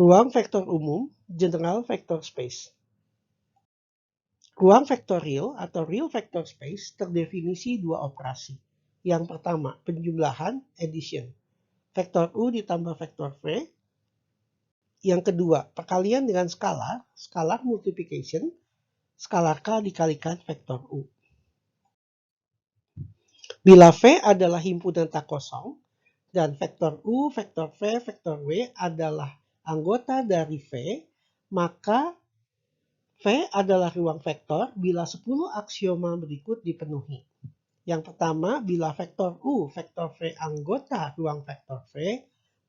Ruang vektor umum, general vector space. Ruang vektorial atau real vector space terdefinisi dua operasi. Yang pertama, penjumlahan, addition. Vektor U ditambah vektor V. Yang kedua, perkalian dengan skalar, scalar multiplication, skalar K dikalikan vektor U. Bila V adalah himpunan tak kosong, dan vektor U, vektor V, vektor W adalah anggota dari V, maka V adalah ruang vektor bila 10 aksioma berikut dipenuhi. Yang pertama, bila vektor U, vektor V anggota ruang vektor V,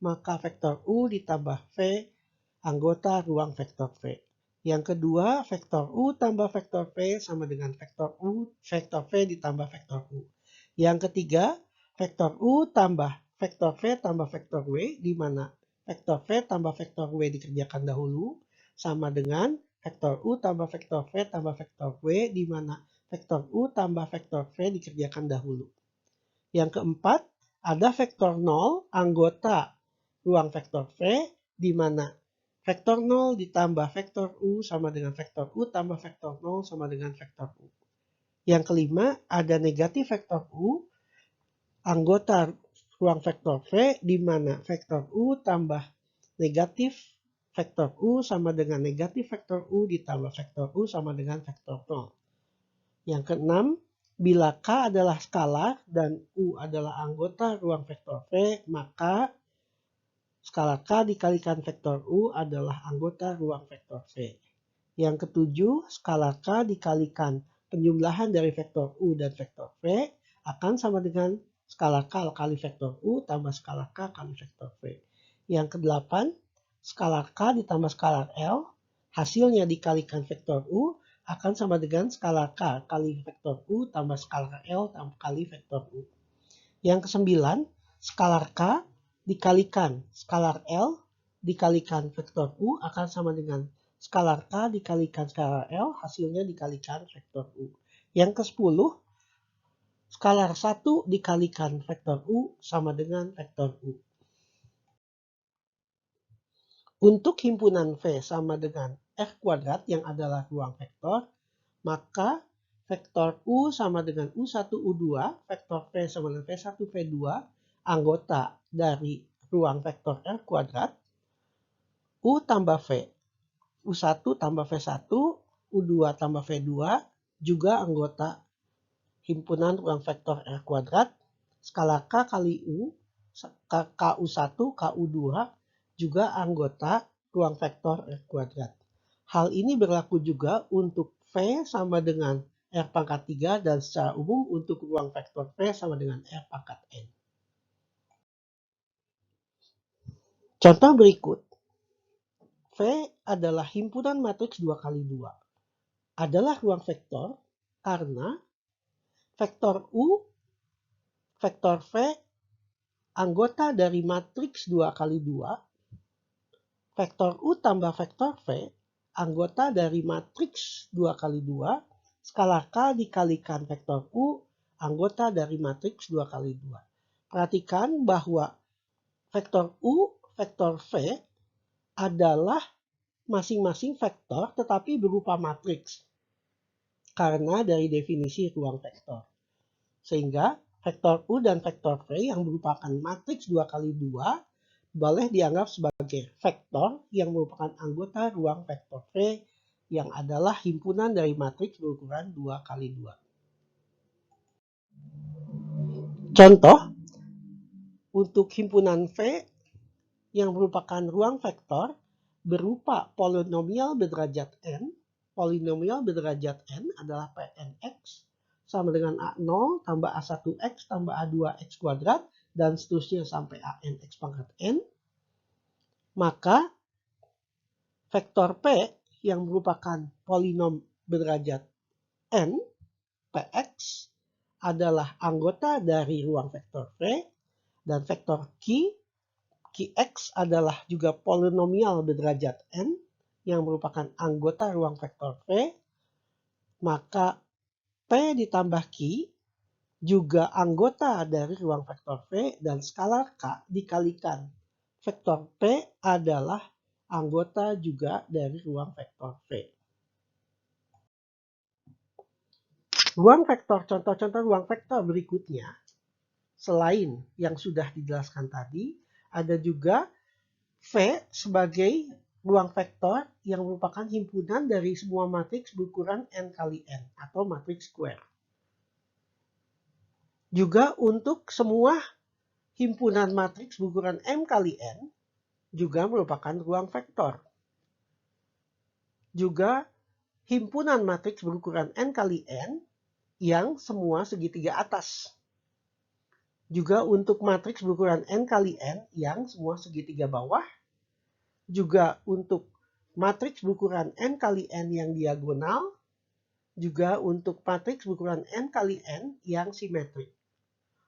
maka vektor U ditambah V anggota ruang vektor V. Yang kedua, vektor U tambah vektor V sama dengan vektor V ditambah vektor U. Yang ketiga, vektor U tambah vektor V tambah vektor W, di mana vektor V tambah vektor W dikerjakan dahulu, sama dengan vektor U tambah vektor V tambah vektor W, di mana vektor U tambah vektor V dikerjakan dahulu. Yang keempat, ada vektor 0 anggota ruang vektor V, di mana vektor 0 ditambah vektor U sama dengan vektor U tambah vektor 0 sama dengan vektor U. Yang kelima, ada negatif vektor U anggota ruang vektor V, di mana vektor U tambah negatif vektor U sama dengan negatif vektor U ditambah vektor U sama dengan vektor 0. Yang keenam, bila K adalah skalar dan U adalah anggota ruang vektor V, maka skalar K dikalikan vektor U adalah anggota ruang vektor V. Yang ketujuh, skalar K dikalikan penjumlahan dari vektor U dan vektor V akan sama dengan skalar K kali vektor U tambah skalar K kali vektor V. Yang kedelapan, skalar K ditambah skalar L, hasilnya dikalikan vektor U akan sama dengan skalar K kali vektor U tambah skalar L tambah kali vektor U. Yang kesembilan, skalar K dikalikan skalar L dikalikan vektor U akan sama dengan skalar K dikalikan skalar L, hasilnya dikalikan vektor U. Yang ke-10, skalar 1 dikalikan vektor U sama dengan vektor U. Untuk himpunan V sama dengan R kuadrat yang adalah ruang vektor, maka vektor U sama dengan U1, U2, vektor V sama dengan V1, V2, anggota dari ruang vektor R kuadrat, U tambah V, U1 tambah V1, U2 tambah V2, juga anggota himpunan ruang vektor R kuadrat, skala K kali U, KU1, KU2, juga anggota ruang vektor R kuadrat. Hal ini berlaku juga untuk V sama dengan R pangkat 3 dan secara umum untuk ruang vektor V sama dengan R pangkat N. Contoh berikut. V adalah himpunan matriks 2 kali 2. Adalah ruang vektor karena vektor U, vektor V, anggota dari matriks 2 kali 2, vektor U tambah vektor V, anggota dari matriks 2 kali 2, skala K dikalikan vektor U, anggota dari matriks 2 kali 2. Perhatikan bahwa vektor U, vektor V adalah masing-masing vektor tetapi berupa matriks karena dari definisi ruang vektor. Sehingga vektor U dan vektor V yang merupakan matriks 2 kali 2 boleh dianggap sebagai vektor yang merupakan anggota ruang vektor V yang adalah himpunan dari matriks berukuran 2 kali 2. Contoh, untuk himpunan V yang merupakan ruang vektor berupa polinomial berderajat N. Polinomial berderajat N adalah Pnx sama dengan A0 tambah A1x tambah A2x kuadrat dan seterusnya sampai ANX pangkat N. Maka vektor P yang merupakan polinom berderajat N, Px, adalah anggota dari ruang vektor V, dan vektor Qx adalah juga polinomial berderajat N yang merupakan anggota ruang vektor V, maka P ditambah Q juga anggota dari ruang vektor V dan skalar K dikalikan vektor P adalah anggota juga dari ruang vektor V. Contoh-contoh ruang vektor berikutnya, selain yang sudah dijelaskan tadi, ada juga V sebagai ruang vektor yang merupakan himpunan dari semua matriks berukuran n kali n atau matriks square. Juga untuk semua himpunan matriks berukuran m kali n juga merupakan ruang vektor. Juga himpunan matriks berukuran n kali n yang semua segitiga atas. Juga untuk matriks berukuran n kali n yang semua segitiga bawah. Juga untuk matriks berukuran n kali n yang diagonal. Juga untuk matriks berukuran n kali n yang simetrik.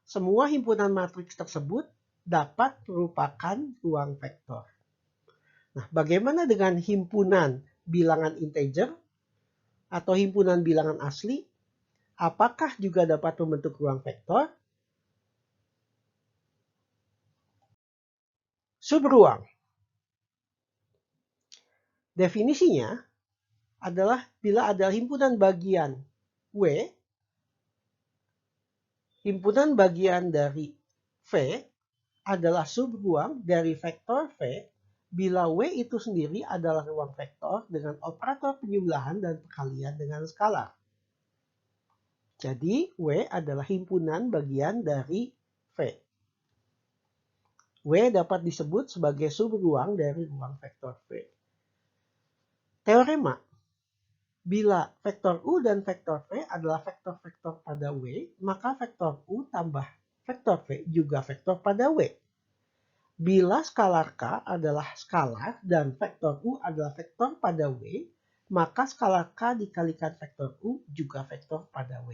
Semua himpunan matriks tersebut dapat merupakan ruang vektor. Nah, bagaimana dengan himpunan bilangan integer atau himpunan bilangan asli? Apakah juga dapat membentuk ruang vektor? Subruang. Definisinya adalah bila ada himpunan bagian W, himpunan bagian dari V adalah subruang dari vektor V bila W itu sendiri adalah ruang vektor dengan operator penjumlahan dan perkalian dengan skalar. Jadi W adalah himpunan bagian dari V. W dapat disebut sebagai subruang dari ruang vektor V. Teorema. Bila vektor U dan vektor V adalah vektor-vektor pada W, maka vektor U tambah vektor V juga vektor pada W. Bila skalar K adalah skalar dan vektor U adalah vektor pada W, maka skalar K dikalikan vektor U juga vektor pada W.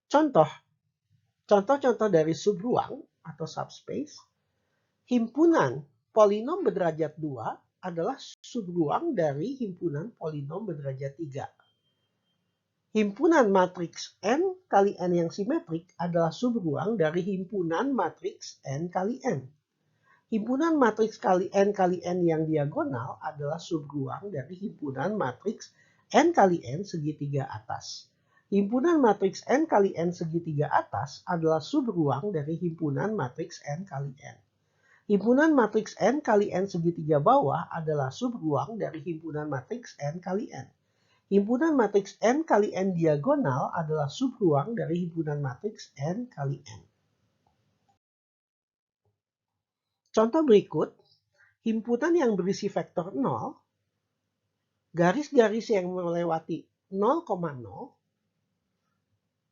Contoh-contoh dari subruang atau subspace. Himpunan polinom berderajat 2 adalah subruang dari himpunan polinom berderajat 3. Himpunan matriks n kali n yang simetrik adalah subruang dari himpunan matriks n kali n. Himpunan matriks n kali n yang diagonal adalah subruang dari himpunan matriks n kali n segitiga atas. Himpunan matriks n kali n segitiga atas adalah subruang dari himpunan matriks n kali n. Himpunan matriks n kali n segitiga bawah adalah subruang dari himpunan matriks n kali n. Himpunan matriks n kali n diagonal adalah subruang dari himpunan matriks n kali n. Contoh berikut, himpunan yang berisi vektor 0, garis-garis yang melewati 0,0,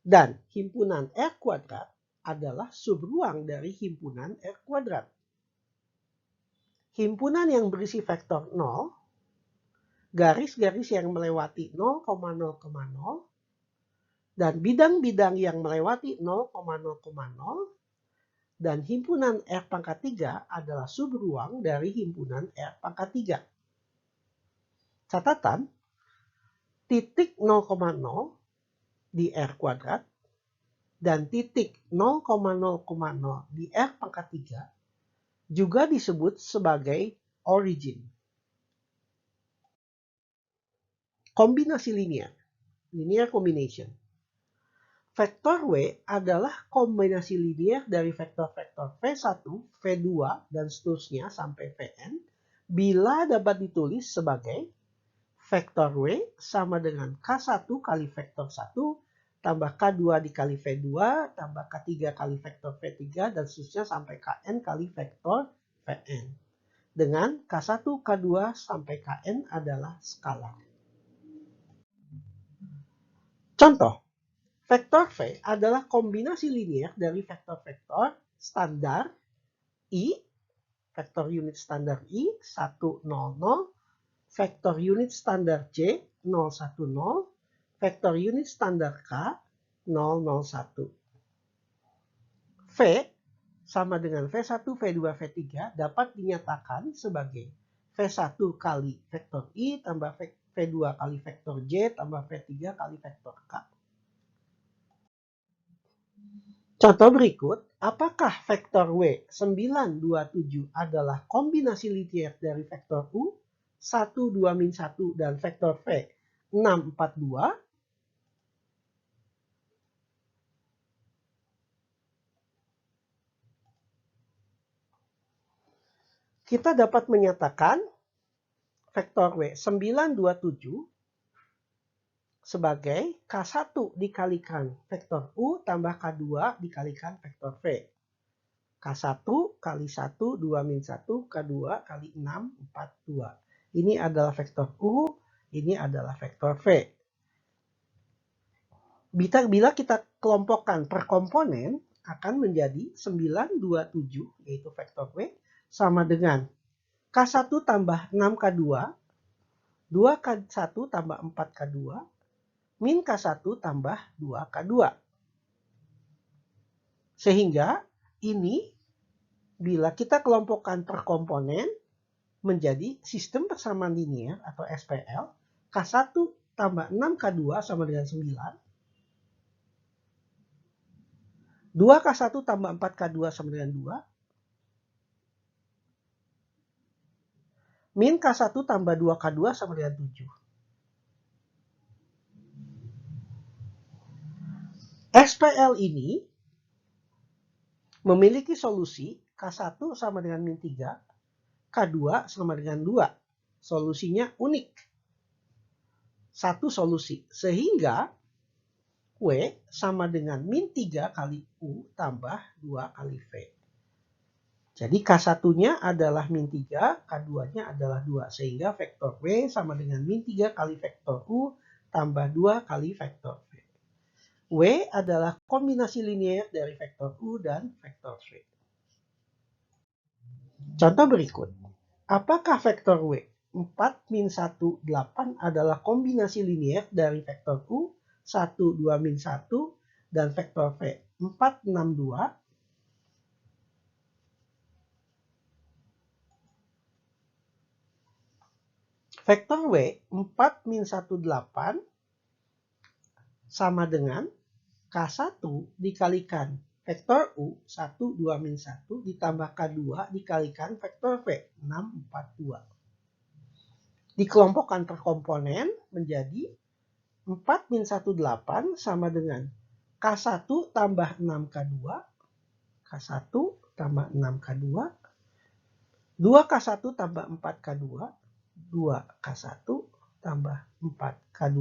dan himpunan R kuadrat adalah subruang dari himpunan R kuadrat. Himpunan yang berisi vektor 0, garis-garis yang melewati 0,0,0, dan bidang-bidang yang melewati 0,0,0, dan himpunan R pangkat 3 adalah subruang dari himpunan R pangkat 3. Catatan, titik 0,0 di R kuadrat dan titik 0,0,0 di R pangkat 3 juga disebut sebagai origin. Kombinasi linear, linear combination. Vektor W adalah kombinasi linear dari vektor-vektor V1, V2, dan seterusnya sampai Vn bila dapat ditulis sebagai vektor W sama dengan K1 kali vektor 1 tambah K2 dikali V2 tambah K3 kali vektor V3 dan seterusnya sampai Kn kali vektor Vn. Dengan K1, K2 sampai Kn adalah skalar. Contoh, vektor V adalah kombinasi linear dari vektor-vektor standar I, vektor unit standar I 1, 0, 0, vektor unit standar J 0, 1, 0, vektor unit standar K 0, 0, 1. V sama dengan V1, V2, V3 dapat dinyatakan sebagai V1 kali vektor I tambah V2 kali vektor J tambah V3 kali vektor K. Contoh berikut Apakah vektor W 927 adalah kombinasi linear dari vektor U 1, 2, min 1 dan vektor V 6, 4, 2? Kita dapat menyatakan vektor W 927 sebagai K1 dikalikan vektor U tambah K2 dikalikan vektor V. K1 kali 1, 2 min 1, K2 kali 6, 4, 2. Ini adalah vektor U, ini adalah vektor V. Bila kita kelompokkan per komponen, akan menjadi 927, yaitu vektor W, sama dengan K1 tambah 6K2, 2K1 tambah 4K2, min K1 tambah 2K2. Sehingga ini bila kita kelompokkan per komponen menjadi sistem persamaan linear atau SPL, K1 tambah 6K2 sama dengan 9. 2K1 tambah 4K2 sama dengan 2. Min K1 tambah 2K2 sama dengan 7. SPL ini memiliki solusi K1 sama dengan min 3, K2 sama dengan 2. Solusinya unik. Satu solusi. Sehingga W sama dengan min 3 kali U tambah 2 kali V. Jadi K1-nya adalah min 3, K2-nya adalah 2. Sehingga vektor W sama dengan min 3 kali vektor U tambah 2 kali vektor V. W adalah kombinasi linear dari vektor U dan vektor V. Contoh berikut. Apakah vektor W 4, min 1, 8 adalah kombinasi linear dari vektor U 1, 2, min 1 dan vektor V 4, 6, 2? Vektor W 4, min 1, 8 sama dengan K1 dikalikan vektor U 1, 2, min 1 ditambah K2 dikalikan vektor V 6, 4, 2. Dikelompokkan per komponen menjadi 4 min 1, 8 sama dengan K1 tambah 6K2, K1 tambah 6K2, 2K1 tambah 4K2, 2K1 tambah 4K2,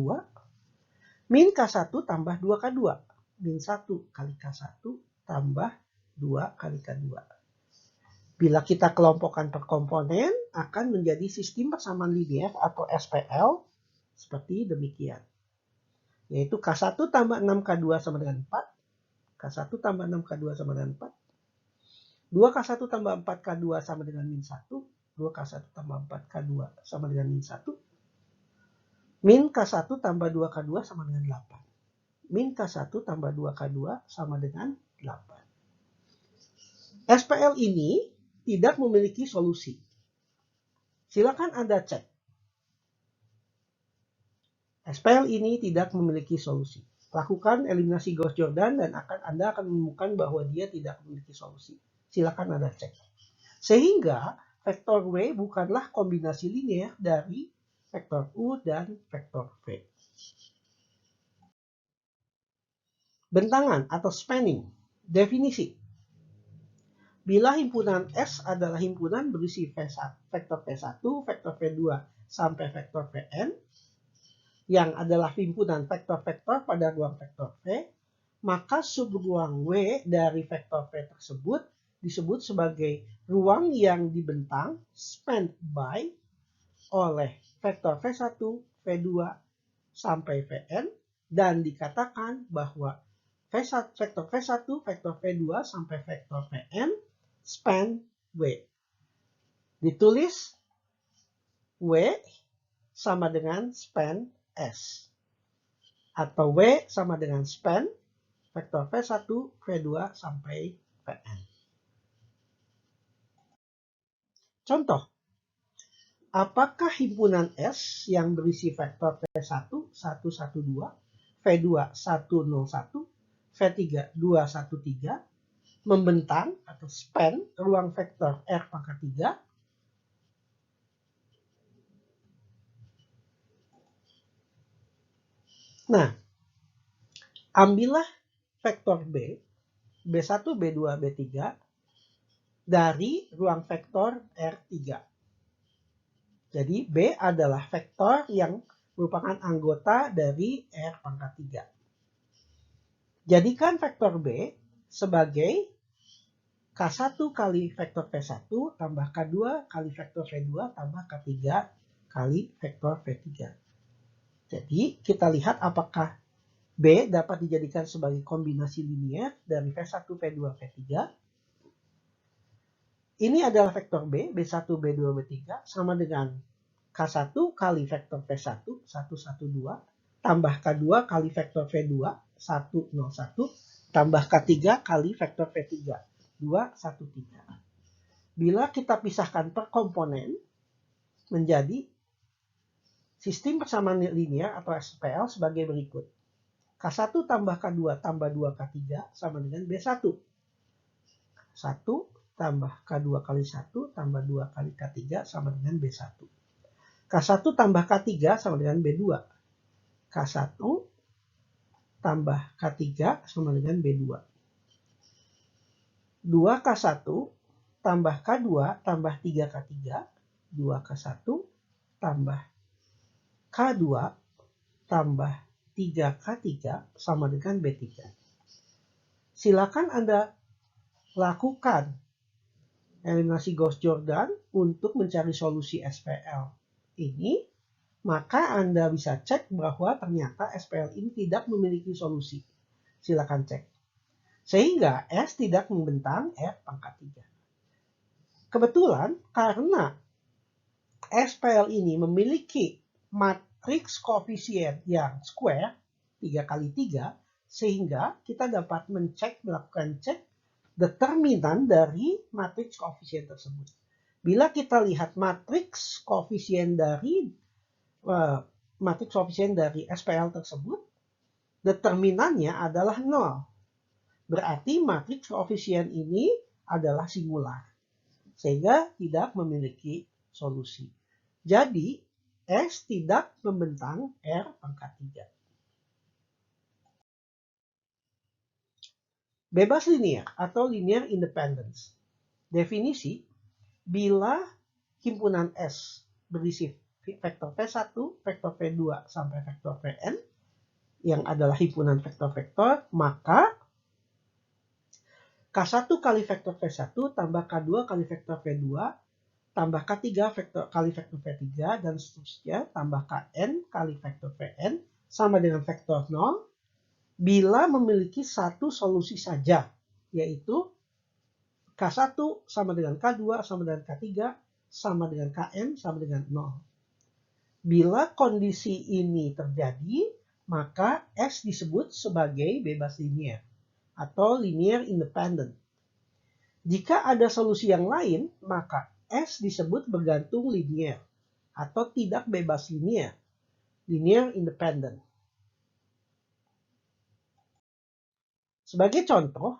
min K1 tambah 2K2. Min 1 kali K1 tambah 2 kali K2. Bila kita kelompokkan per komponen, akan menjadi sistem persamaan linear atau SPL seperti demikian. Yaitu K1 tambah 6K2 sama dengan 4. K1 tambah 6K2 sama dengan 4. 2K1 tambah 4K2 sama dengan min 1. 2K1 tambah 4K2 sama dengan min 1. Min K1 tambah 2K2 sama dengan 8. Min K1 tambah 2K2 sama dengan 8. SPL ini tidak memiliki solusi. Silakan Anda cek. SPL ini tidak memiliki solusi. Lakukan eliminasi Gauss-Jordan dan Anda akan menemukan bahwa dia tidak memiliki solusi. Silakan Anda cek. Sehingga vektor W bukanlah kombinasi linear dari vektor U dan vektor V. Bentangan atau spanning. Definisi. Bila himpunan S adalah himpunan berisi vektor V1, vektor V2 sampai vektor Vn, yang adalah himpunan vektor-vektor pada ruang vektor V, maka subruang W dari vektor V tersebut disebut sebagai ruang yang dibentang spanned by oleh vektor V1, V2 sampai Vn, dan dikatakan bahwa vektor V1, vektor V2 sampai vektor Vn span W. Ditulis W sama dengan span S. Atau W sama dengan span vektor V1, V2 sampai Vn. Contoh. Apakah himpunan S yang berisi vektor V1, 1, 1, 2, V2, 1, 0, 1, V3, 2, 1, 3, membentang atau span ruang vektor R pangkat 3. Nah, ambillah vektor B, B1, B2, B3 dari ruang vektor R3. Jadi B adalah vektor yang merupakan anggota dari R pangkat 3. Jadikan vektor B sebagai K1 kali vektor V1 tambah K2 kali vektor V2 tambah K3 kali vektor V3. Jadi kita lihat apakah B dapat dijadikan sebagai kombinasi linear dari V1, V2, V3. Ini adalah vektor B, B1, B2, B3 sama dengan K1 kali vektor V1, 1, 1, 2, tambah K2 kali vektor V2, 1, 0, 1, tambah K3 kali vektor V3, 2, 1, 3. Bila kita pisahkan per komponen menjadi sistem persamaan linear atau SPL sebagai berikut. K1 tambah K2 tambah 2K3 sama dengan B1. 1 tambah K2 kali 1 tambah 2 kali K3 sama dengan B1. K1 tambah K3 sama dengan B2. K1 tambah K3 sama dengan B2. 2K1 tambah K2 tambah 3K3. 2K1 tambah K2 tambah 3K3 sama dengan B3. Silakan Anda lakukan eliminasi Gauss-Jordan untuk mencari solusi SPL ini, maka Anda bisa cek bahwa ternyata SPL ini tidak memiliki solusi. Silakan cek. Sehingga S tidak membentang R pangkat 3. Kebetulan karena SPL ini memiliki matriks koefisien yang square 3 kali 3, sehingga kita dapat melakukan cek determinan dari matriks koefisien tersebut. Bila kita lihat matriks koefisien dari SPL tersebut, determinannya adalah 0. Berarti matriks koefisien ini adalah singular, sehingga tidak memiliki solusi. Jadi S tidak membentang R pangkat 3. Bebas linear atau linear independence. Definisi, bila himpunan S berisi vektor V1, vektor V2 sampai vektor Vn yang adalah himpunan vektor-vektor, maka K1 kali vektor V1 tambah K2 kali vektor V2 tambah K3 kali vektor V3 dan seterusnya tambah Kn kali vektor Vn sama dengan vektor 0 bila memiliki satu solusi saja, yaitu K1 sama dengan K2 sama dengan K3 sama dengan Kn sama dengan 0. Bila kondisi ini terjadi, maka S disebut sebagai bebas linear atau linear independent. Jika ada solusi yang lain, maka S disebut bergantung linear atau tidak bebas linear, linear independent. Sebagai contoh,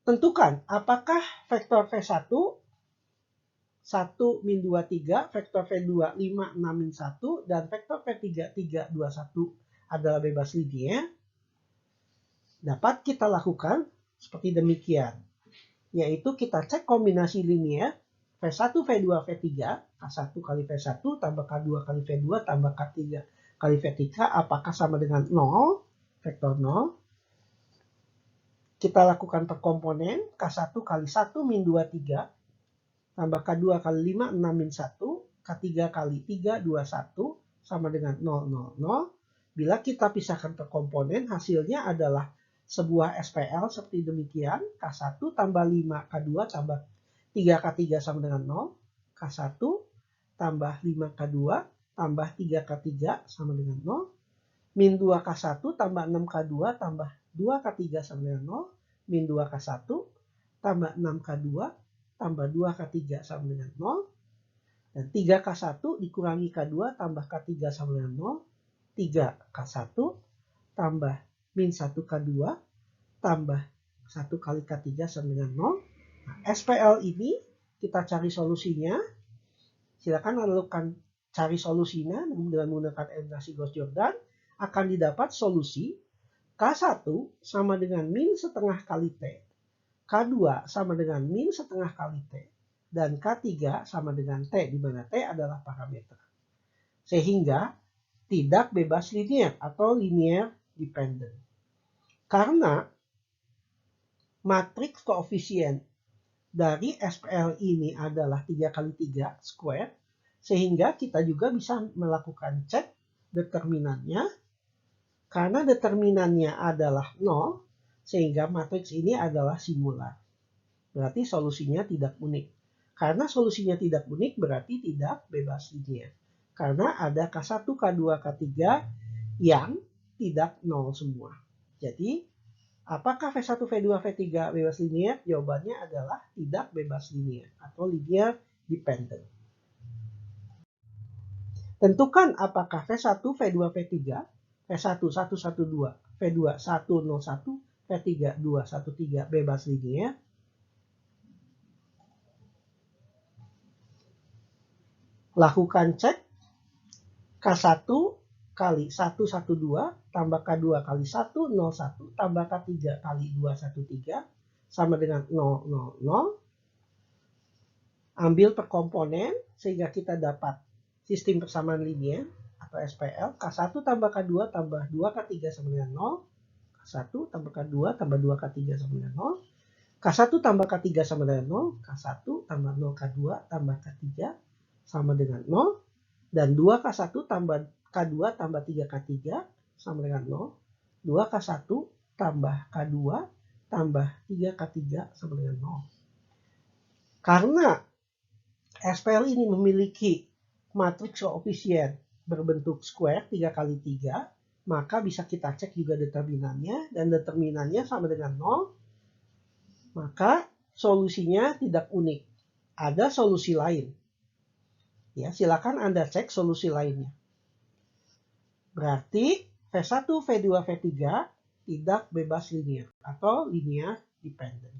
tentukan apakah vektor V1 1, min 2, 3, vektor V2 5, 6, min 1, dan vektor V3 3, 2, 1 adalah bebas linear. Dapat kita lakukan seperti demikian, yaitu kita cek kombinasi linear V1, V2, V3, K1 kali V1 tambah K2 kali V2 tambah K3 kali V3 apakah sama dengan 0, vektor 0. Kita lakukan per komponen, K1 kali 1 min 2, 3, tambah K2 kali 5, 6, min 1, K3 kali 3, 2, 1, sama dengan 0, 0, 0. Bila kita pisahkan per komponen, hasilnya adalah sebuah SPL seperti demikian. K1 tambah 5, K2 tambah 3K3 sama dengan 0. K1 tambah 5K2 tambah 3K3 sama dengan 0. Min 2K1 tambah 6K2 tambah 2K3 sama dengan 0. Min 2K1 tambah 6K2 tambah 2K3 sama dengan 0. Dan 3K1 dikurangi K2 tambah K3 sama dengan 0. 3K1 tambah min 1K2 tambah 1 kali K3 sama dengan 0. Nah, SPL ini kita cari solusinya. Silakan lakukan cari solusinya dengan menggunakan eliminasi Gauss-Jordan. Akan didapat solusi K1 sama dengan min setengah kali T. K2 sama dengan min setengah kali T. Dan K3 sama dengan T, di mana T adalah parameter. Sehingga tidak bebas linear atau linear dependent. Karena matriks koefisien dari SPL ini adalah 3 kali 3 square, sehingga kita juga bisa melakukan cek determinannya. Karena determinannya adalah 0, sehingga matriks ini adalah singular. Berarti solusinya tidak unik. Karena solusinya tidak unik berarti tidak bebas linear. Karena ada K1, K2, K3 yang tidak 0 semua. Jadi, apakah V1, V2, V3 bebas linear? Jawabannya adalah tidak bebas linear atau linear dependent. Tentukan apakah V1, V2, V3, V1, 112, V2, 101, V3, 213 bebas linear. Lakukan cek K1 kali 112 tambah K2 kali 101 tambah K3 kali 213 sama dengan 000. Ambil per komponen sehingga kita dapat sistem persamaan linear atau SPL. K1 tambah K2 tambah 2K3 sama dengan 0. K1 tambah K2 tambah 2K3 sama dengan 0. K1 tambah K3 sama dengan 0. K1 tambah 0K2 tambah K3 sama dengan 0. Dan 2K1 tambah K2 tambah 3K3 sama dengan 0. 2K1 tambah K2 tambah 3K3 sama dengan 0. Karena SPL ini memiliki matriks koefisien berbentuk square 3 kali 3, maka bisa kita cek juga determinannya, dan determinannya sama dengan 0, maka solusinya tidak unik. Ada solusi lain. Ya, silakan Anda cek solusi lainnya. Berarti V1, V2, V3 tidak bebas linear atau linear dependent.